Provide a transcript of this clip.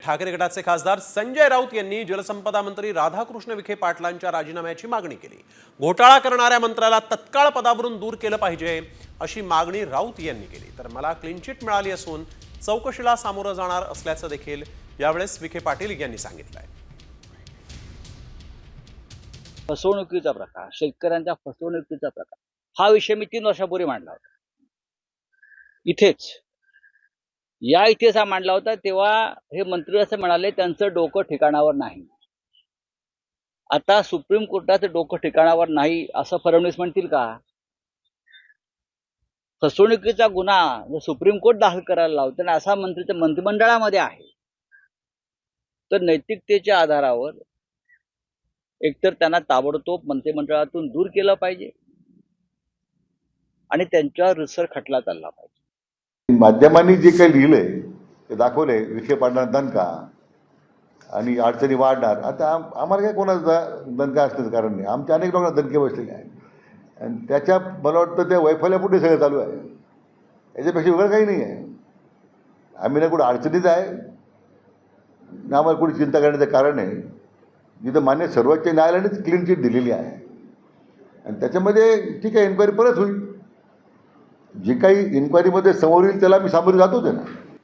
ठाकरे गटाचे खासदार संजय राऊत यांनी जलसंपदा मंत्री राधाकृष्ण विखे पाटलांच्या राजीनाम्याची मागणी केली। घोटाळा करणाऱ्या मंत्र्याला तत्काळ पदावरून दूर केलं पाहिजे अशी मागणी राऊत यांनी केली। तर मला क्लीन चिट मिळाली असून चौकशीला सामोरं जाणार असल्याचं देखील यावेळेस विखे पाटील यांनी सांगितलंय। फसवणुकीचा प्रकार, शेतकऱ्यांच्या फसवणुकीचा प्रकार, हा विषय मी 3 वर्षापूर्वी मांडला होता। इथेच हा मांडला होता। तेव्हा हे मंत्री असं म्हणाले त्यांचं डोकं ठिकाणावर नाही। आता सुप्रीम कोर्टाचं डोकं ठिकाणावर नाही असं फडणवीस म्हणतील का? फसवणुकीचा गुन्हा जर सुप्रीम कोर्ट दाखल करायला लावतं आणि असा मंत्री तर मंत्रिमंडळामध्ये आहे, तर नैतिकतेच्या आधारावर एकतर त्यांना ताबडतोब मंत्रिमंडळातून दूर केलं पाहिजे आणि त्यांच्यावर रितसर खटला चालला पाहिजे। माध्यमांनी जे काही लिहिलंय ते दाखवले विखे पाटलांना दणका आणि अडचणी वाढणार। आता आम्हाला काय कोणाचा दणका असण्याचं कारण नाही, आमच्या अनेक लोकांना दणके बसलेले आहेत आणि त्याच्या मला वाटतं त्या वैफल्यापुढे सगळं चालू आहे, याच्यापेक्षा वेगळं काही नाही आहे। आम्ही ना कुठं अडचणीत आहे ना आम्हाला कुठे चिंता करण्याचं कारण आहे। जिथं मान्य सर्वोच्च न्यायालयानेच क्लीन चिट दिलेली आहे आणि त्याच्यामध्ये ठीक आहे इन्क्वायरी परत होईल, जे काही इन्क्वायरीमध्ये समोर येईल त्याला मी सामोरे जातोच आहे ना।